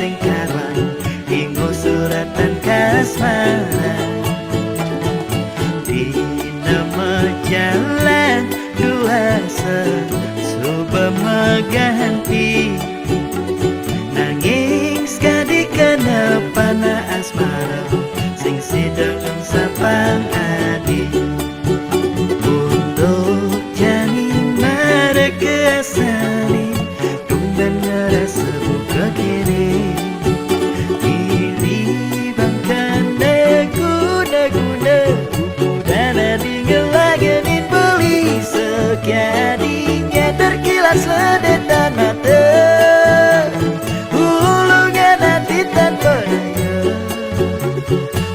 sing kawan inggo suratan kasmaran di nama jalan dua sesuba mengganti nanging sekali kena pana asmara sing sidang sapang adi untuk janin mereka sani tumben ngerasa buka kiri diri bangkan guna-guna dan tinggal lagenin beli sekadinya terkilas ledetan mata hulungan hati tanpa daya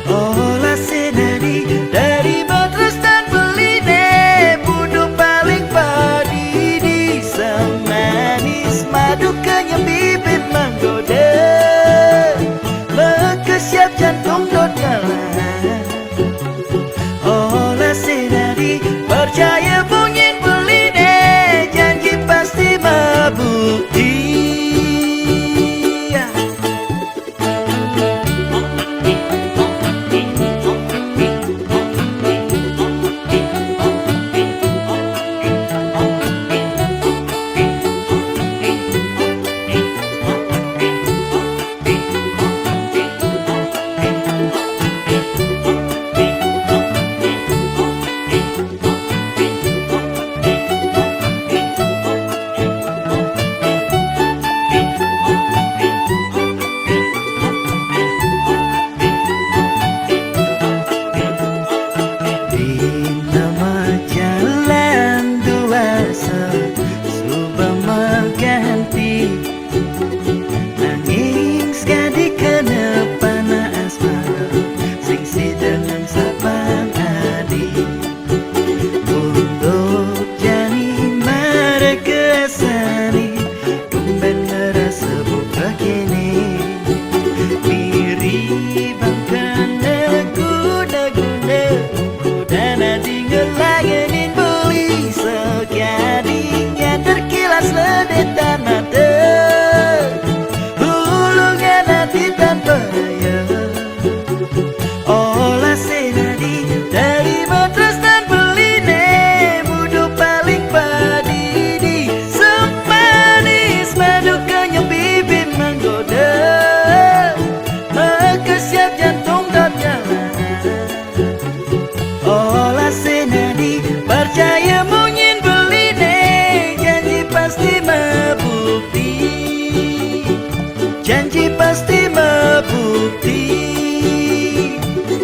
olah senadi dari matras dan beline bunuh paling padi di semanis madu kenyam bibit menggoda mekesiap jantung dot kalah olah senadi percaya bungin beline janji pasti mabukti. Janji pasti mabukti,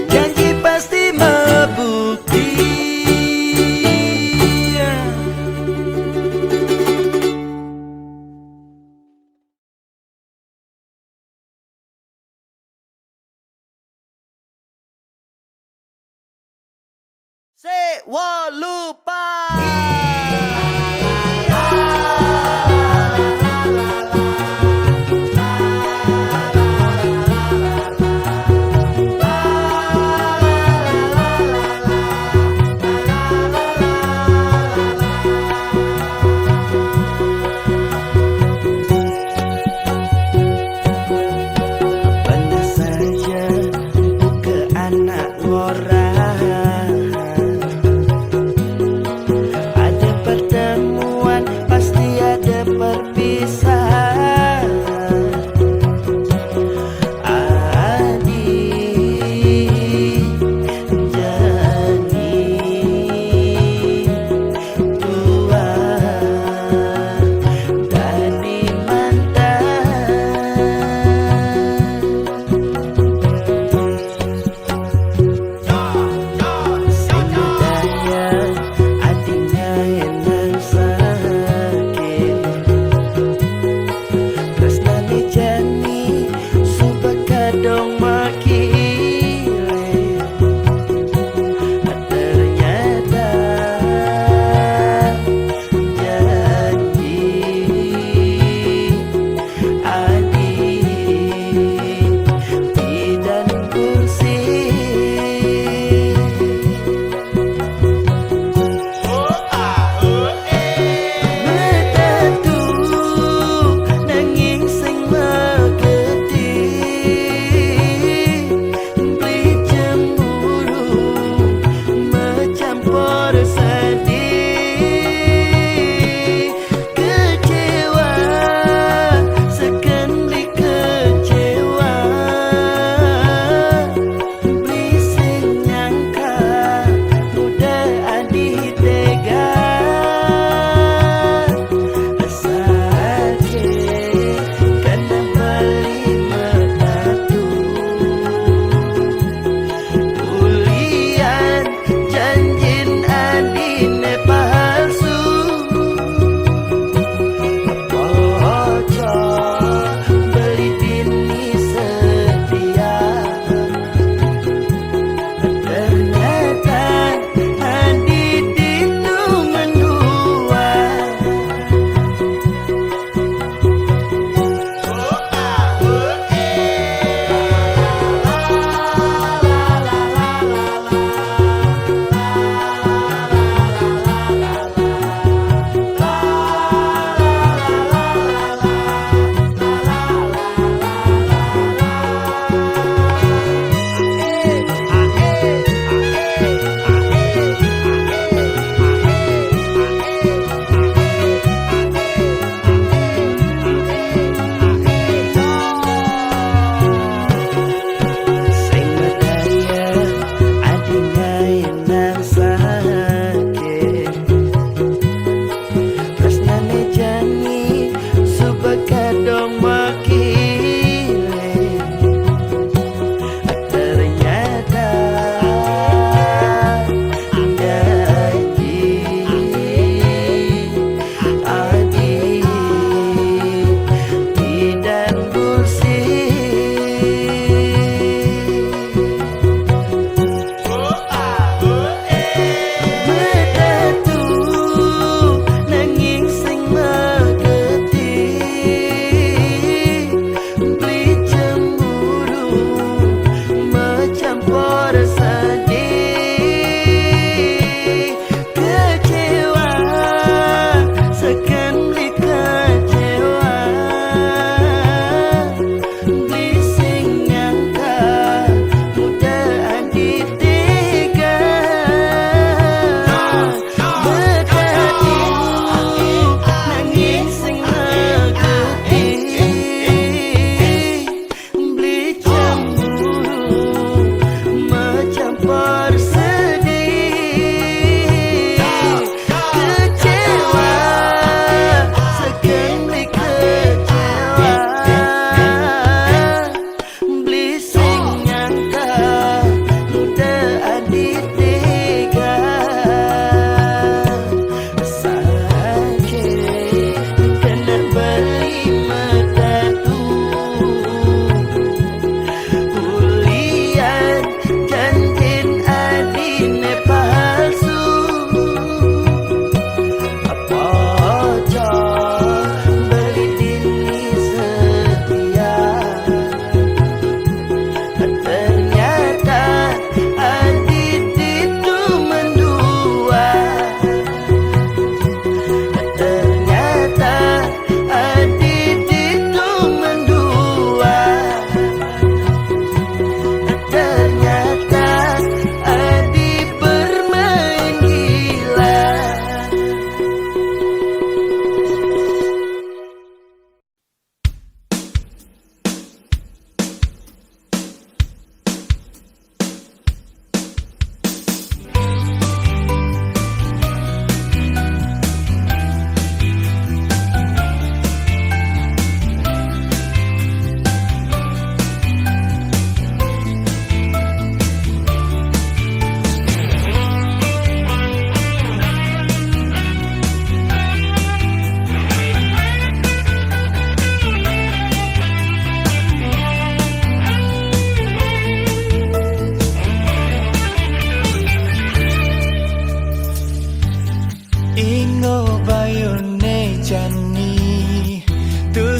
janji pasti mabukti. Sewa lupa.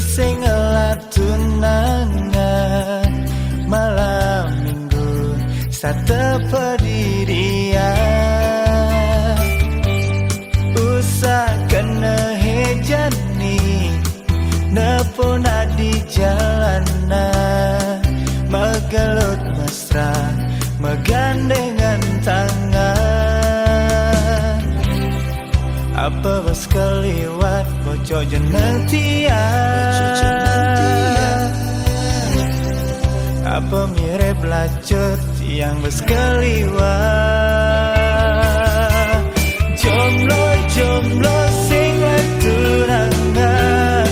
sing tunangan malam minggu satu pendirian usah kena hejani nepona di jalanan megelut mesra megandengan tangan apa bas keliwat bocor jenentian apa mirip lacut yang bas keliwat jomblo sing tunangan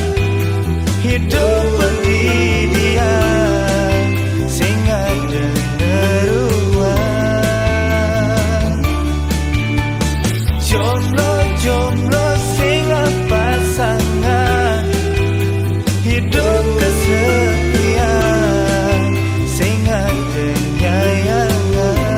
hidup pendidikan sing ada neruan jomblo sing pasangan hidup kesepian sing ada nyayangan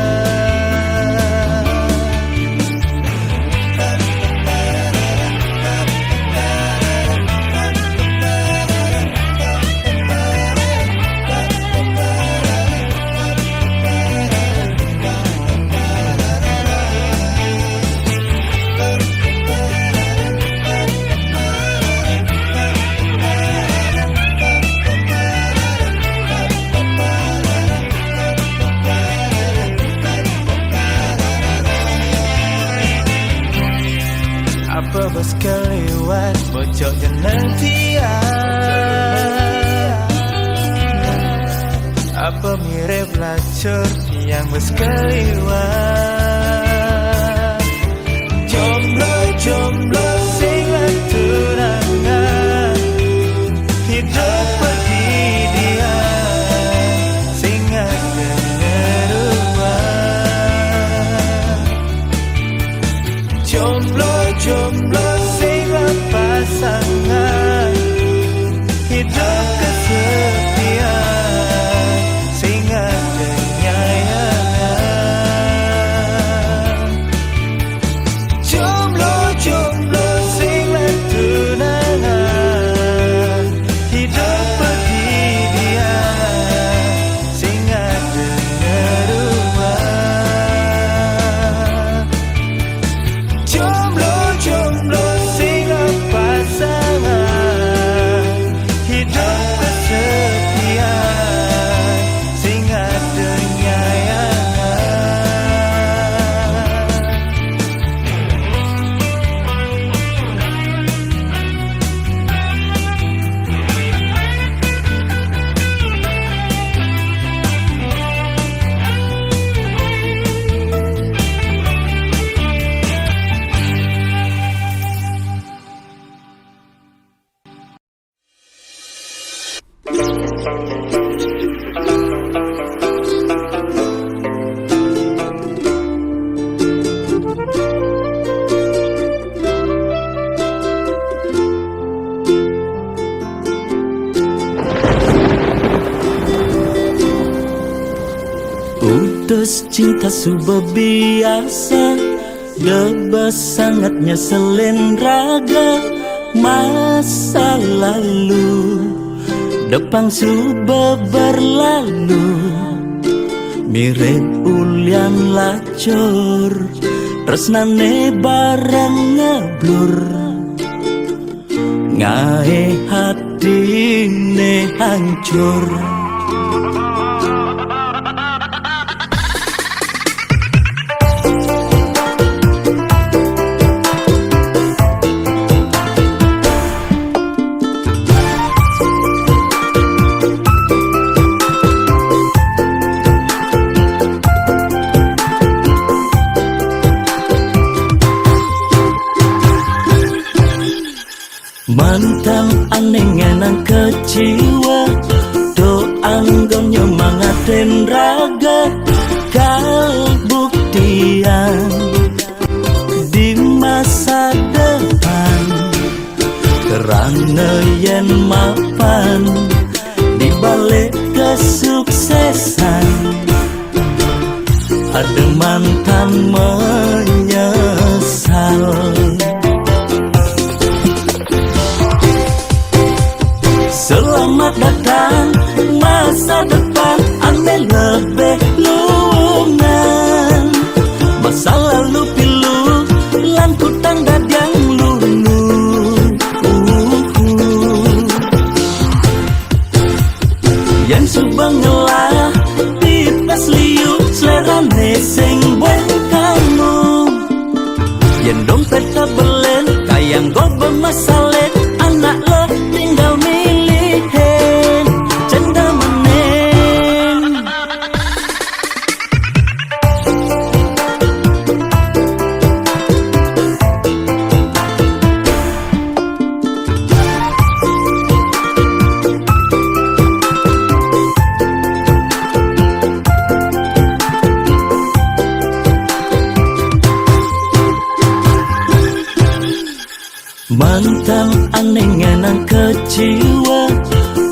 apa bos keliwat bocor jenentian apa mirip lacur yang bos keliwat jomblo sing tunangan hidup pendidikan sing ada neruan jomblo sing pasangan hidup kesepian sing ada nyayangan jomblo sing tunangan hidup pendidikan sing ada neruan jomblo sing pasangan hidup kesepian sing ada putus cinta sudah biasa debas sangatnya nyeselin raga masa lalu depan sudah berlalu mirip ulian lacur tresnane bareng ngeblur ngae hatine hancur mantan anengan kecewa doang nyemangatin raga kalbuktian di masa depan kerana yen mapan di balik kesuksesan ada mantan menyesal selamat datang masa depan ane lebih lungan. Masa lalu pilu lan kutang dadang lulu. Yang subang ngelah pipas liu selerane sing buen kamu. Yang dompet kabelen kayang go bermasalet anak lo tinggal milihin cenda menen. Mantan aneh ngenang keciwa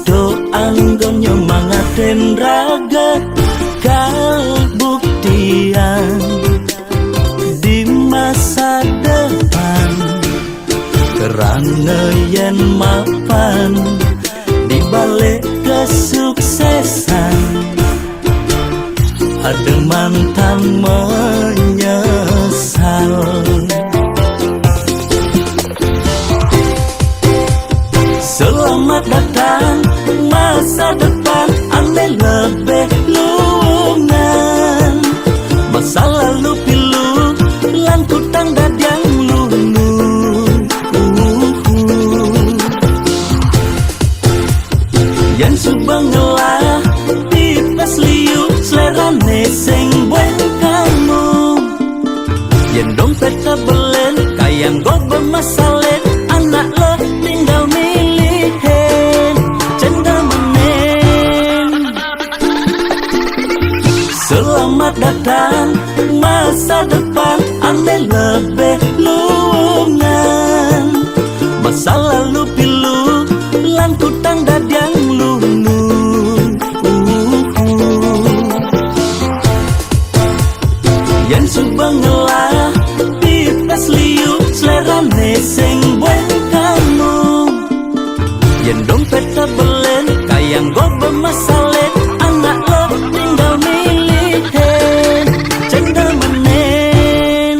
doang gonyo mangaten raga kalbuktian di masa depan. Kerana yen mapan di balik kesuksesan ada mantan menyesal. Selamat datang masa depan ane lebih lungan. Masa lalu pilu lan kutang dadang lulu. Yang subang ngelah pipas liu selerane sing buen kamu. Yang dompet kabelen kayang go bermasalet anak lo tinggal milihin cenda menen. Selamat datang masa depan ane lebih lungan. Masa lalu pilu lan kutang dadang lulu. Yang subang ngelah pipas liu selerane sing buen kamu. Yang dompet kabelen kayang go bermasalet anak lo tinggal milihin cenda menen.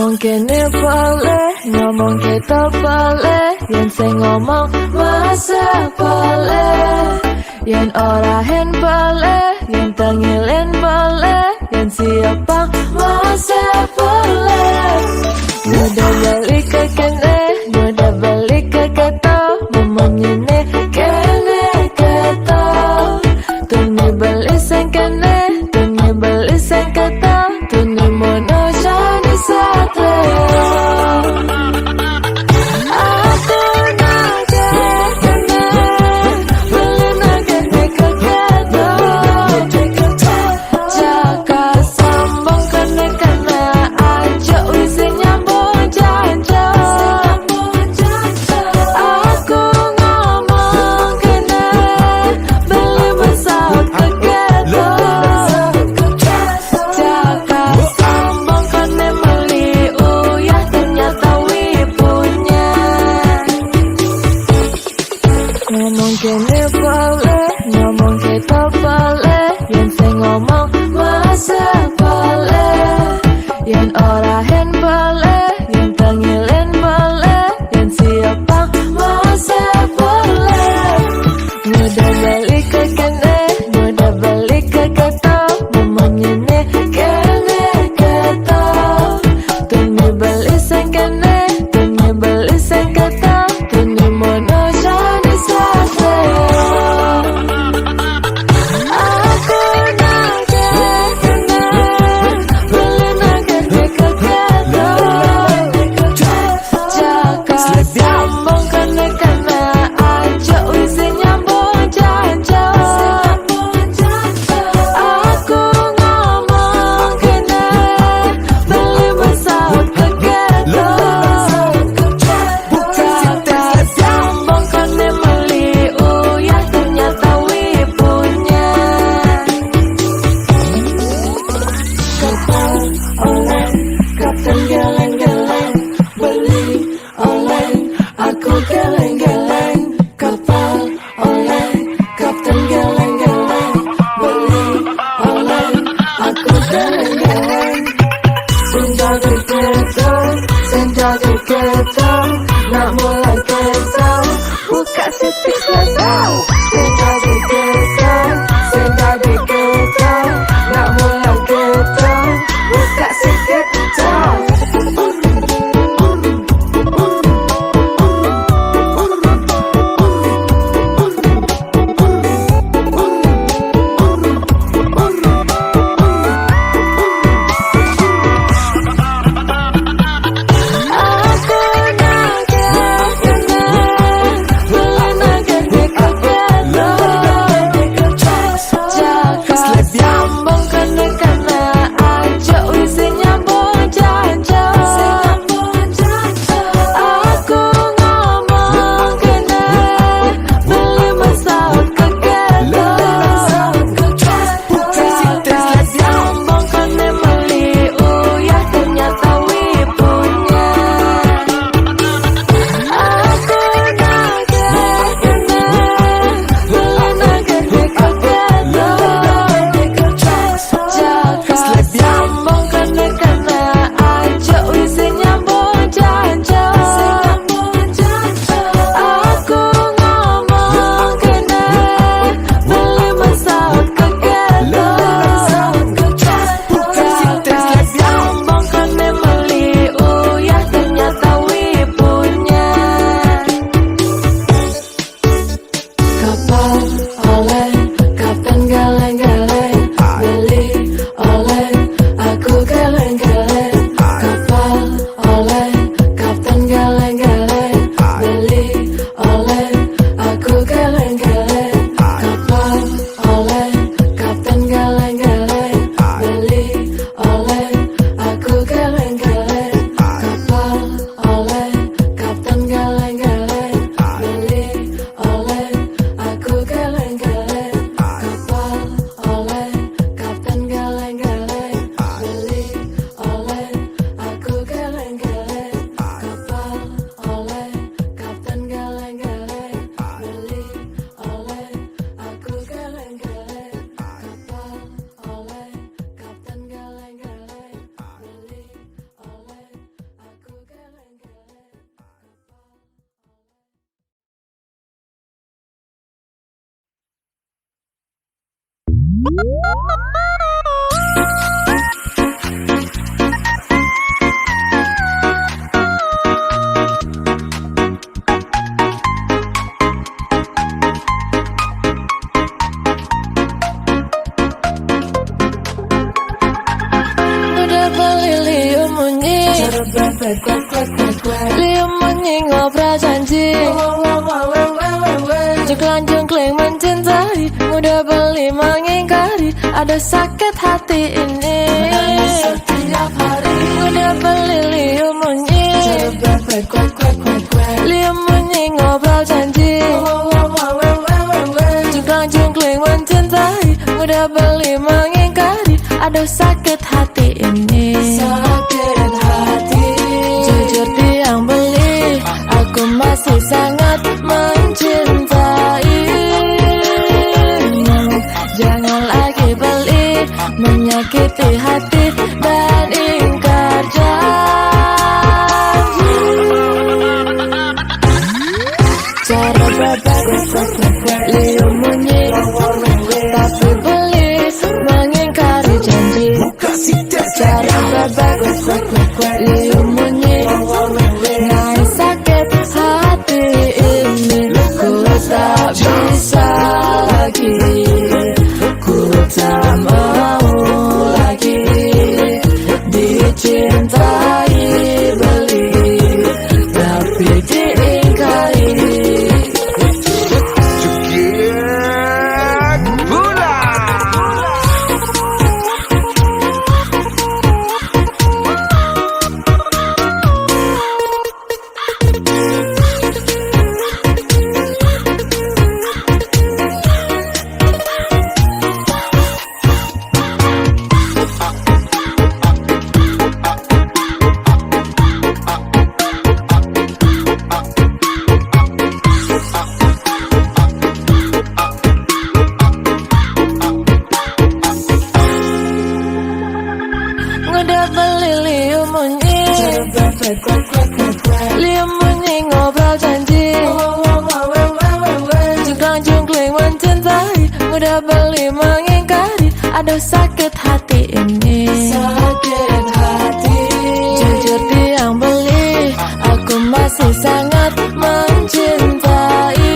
Ngomong kene boleh, ngomong kita boleh, yen sing ngomong masa boleh, yen ora hen boleh, yen tengilen boleh, yen siapa masa boleh. Mudah balik ke kene, mudah balik ke kata, ngomong ini kene kata, tuni balik sing kene, tuni balik sing kata, tuni mono shani sate. Aku naga kene, beli naga ke kata, jaga sambung kene kene, aja wisi nyambung janjo. Aku ngomong kene, beli besar ke kata, jaga sambung kene meli uyah ternyata wibunya. Ngomong kene boleh, ngomong kita boleh, yen sing ngomong masa boleh, yen ora hen boleh, yen tengilen boleh, yen siapa masa boleh. Mudah balik ke kene, mudah balik ke kata, ngomong ini kene kata, tuni balik sing kene, tuni balik sing kata, tuni mono shani sate. Aku naga kene, beli naga ke kata, jaga sambung kene kene, aja wisi nyambung janjo. Aku ngomong kene, beli besar ke kata, jaga sambung kene meli uyah ternyata wibunya. Kapal oleh, kapten geleng-geleng, beli oleh, aku geleng-geleng. Kapal oleh, kapten geleng-geleng, beli oleh, aku geleng-geleng. Senja di kereta, nak mulai kereta, buka titik lesau. Senja di kereta, nak mulai kereta, buka titik lesau. beli liu munyi, liu munyi ngobrol janji, jengklang mencintai, mudah beli mengingkari, ada sakit hati ini. Mudah beli liu munyi, liu munyi ngobrol janji, jengklang mencintai, mudah beli mengingkari, ada sakit hati ini. Sakit hati. Jujur tiang beli, aku masih sangat mencintai. Jangan lagi beli, menyakiti hati dan ingkar janji. Cara bebek liu munyi, tapi beli mengingkari janji. Cara bebek liu munyi, naik sakit hati ini. Ku tak bisa lagi, ku tak mau lagi dicintai beli, tapi diingkari. Udah beli liu munyi, liu munyi ngobrol janji, jengklang mencintai, mudah beli mengingkari, ada sakit hati ini. Sakit hati. Jujur tiang beli, aku masih sangat mencintai.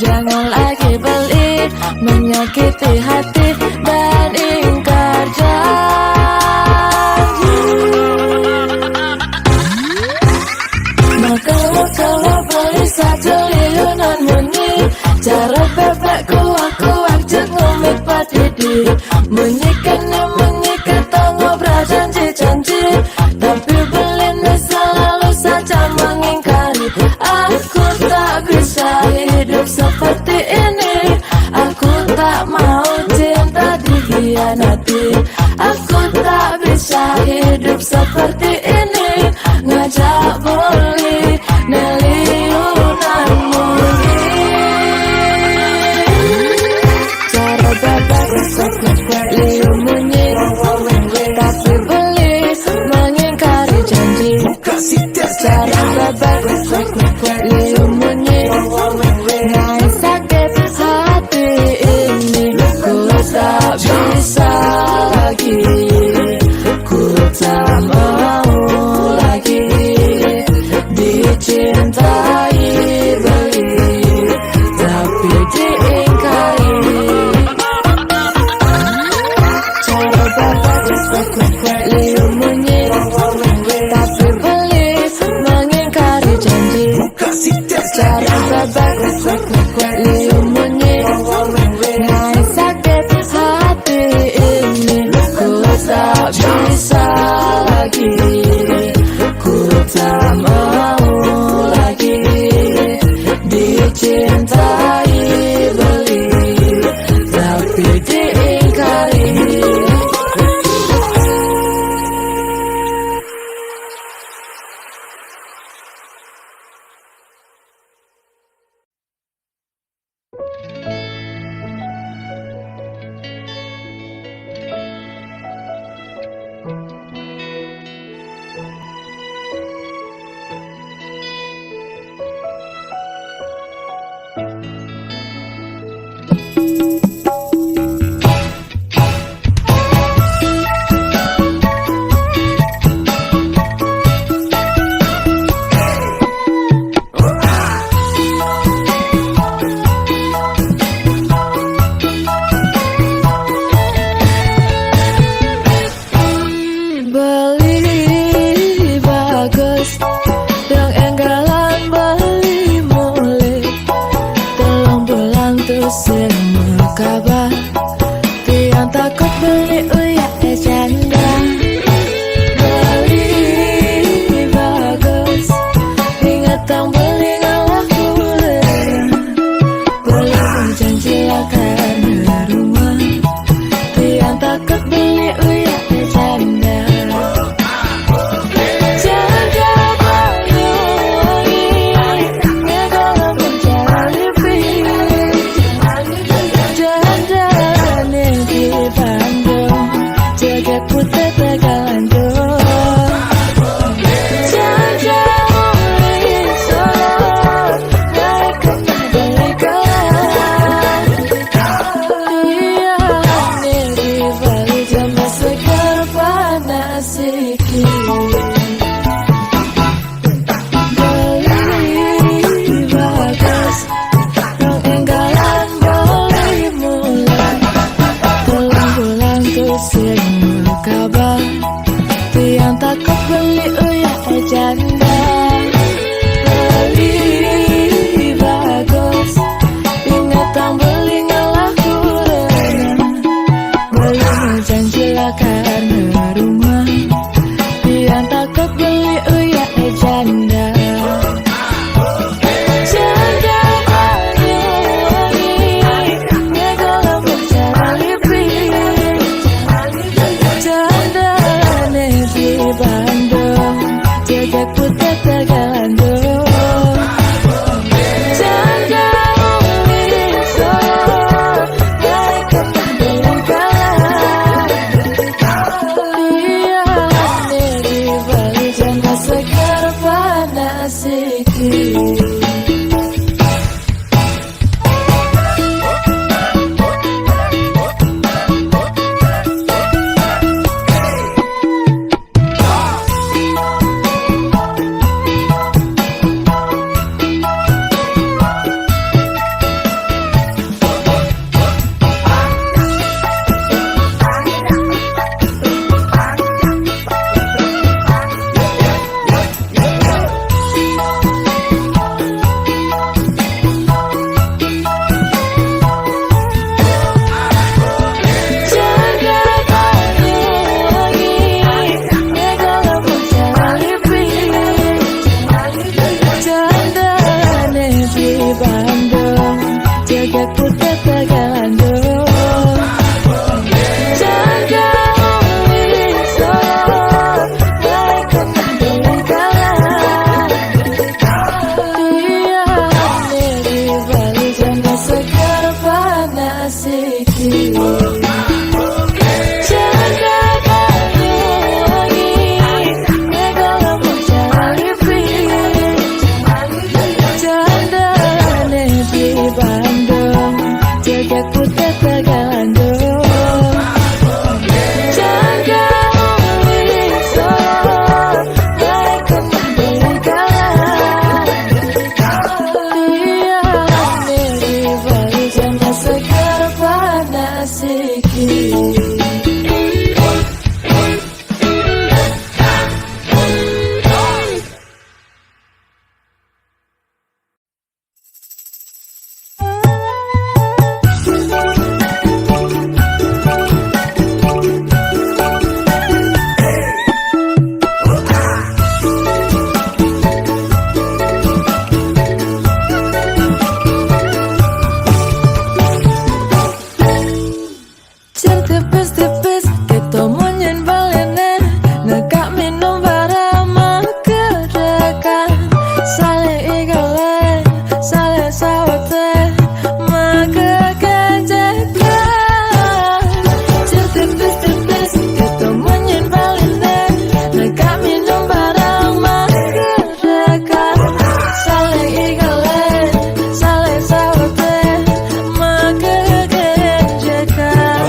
Jangan lagi beli, menyakiti hati dan ingkar janji. Maka kalau beli satu liunan munyi, cara bebekku aku ngomit padidi. Menyikan ngobrol janji-janji, tapi beli selalu saja mengingkari. Aku tak bisa hidup seperti ini, aku tak mau cinta dikhianati. Aku tak bisa hidup seperti ini, ngajak beli neliunan munyi. Cara bebek liu munyi, tapi beli mengingkari janji. Cara bebek liu munyi, naik sakit hati ini. Ku tak bisa lagi, ku tak mau lagi dicintai beli, tapi diingkari. Cara bebek liu munyi, tapi beli mengingkari janji. Cara bebek liu munyi, naik sakit hati ini. Ku takut beli uyak janda. Beli bagus, ingat tang beli ngalah kuliah. Beli janji akan rumah, tiang takut beli uyak janda. Janda bayu wangi, ngegolah mencari pilih. Janda di Bandung, jagat putih Tagandung. Janda mulai Solo, naik ke beli kalah. Iya, di Bali jamba segar panas sikit. Beli bagus, rong enggalan beli mulai. Pulang tuh sing kabar, tiang takut beli uyak janda. Beli bagus, ingat tang beli ngalah kuliah. Beli janji akan rumah, tiang takut beli uyak janda. Janda bayu wangi, ngegolah mencari pilih. Janda di Bandung, jagat putih Tagandung. Janda mulai Solo, naik ke beli kalah. Iya, di Bali jamba segar panas sikit. Janda bayu wangi, ngegolah mencari pilih. Janda di Bandung, jagat putih Tagandung. Janda mulai Solo, naik ke beli kalah. Iya, di Bali jamba segar panas sikit. Janda bayu wangi, ngegolah mencari pilih. Janda di Bandung, jagat putih Tagandung. Janda mulai Solo, naik ke beli kalah. Iya, di Bali jamba segar panas sikit. Tipis-tipis kita munyin balene, nekak minum barama kedekan. Sale igale, sale sawate, maka kenjekan. Tipis-tipis kita munyin balene, nekak minum barama kedekan. Sale igale, sale sawate, maka kenjekan.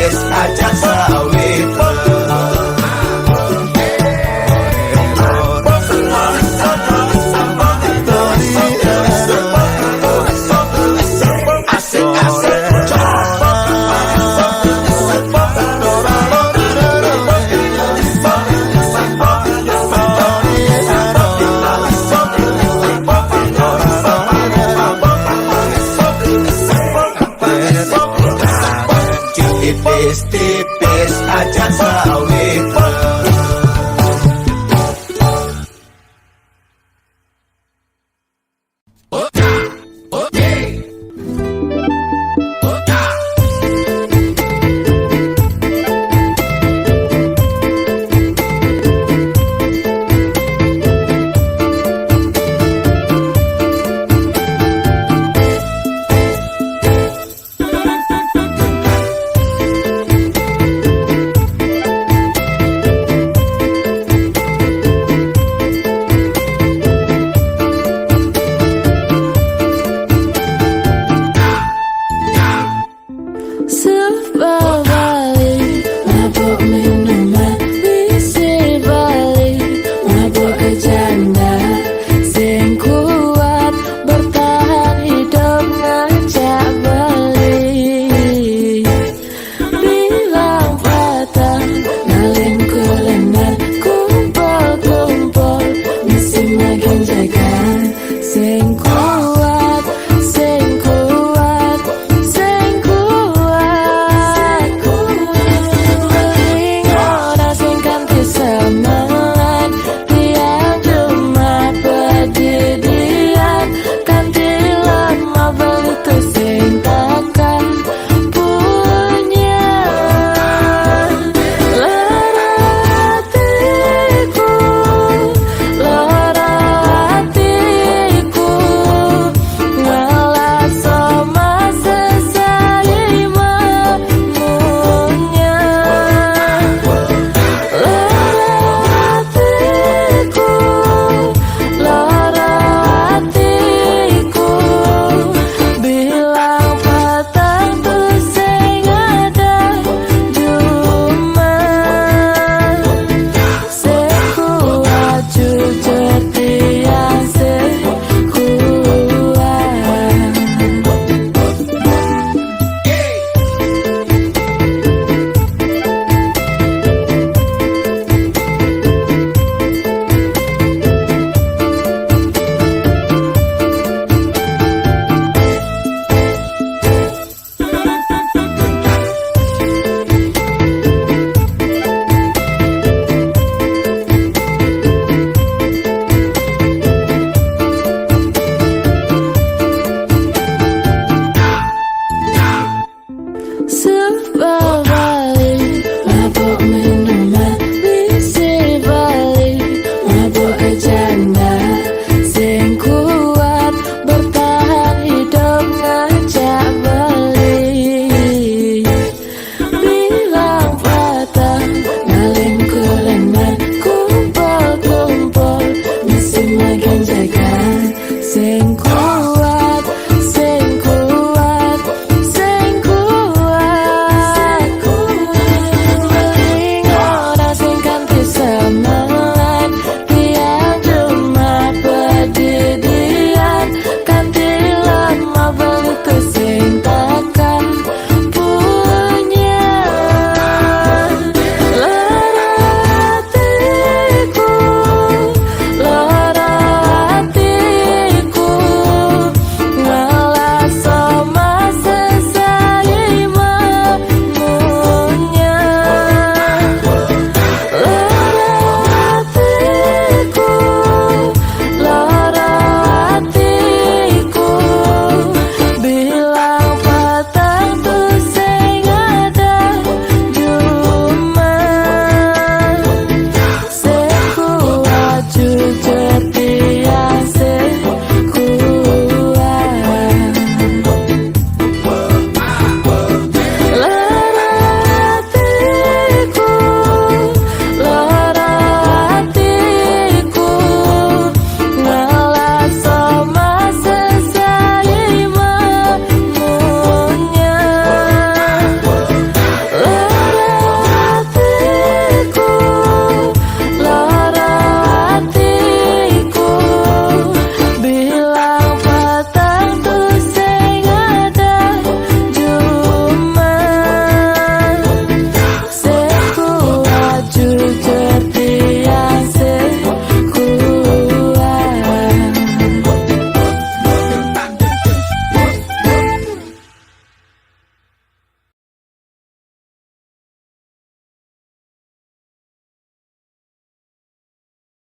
tipis aja sawit. Tipis-tipis aja sawit.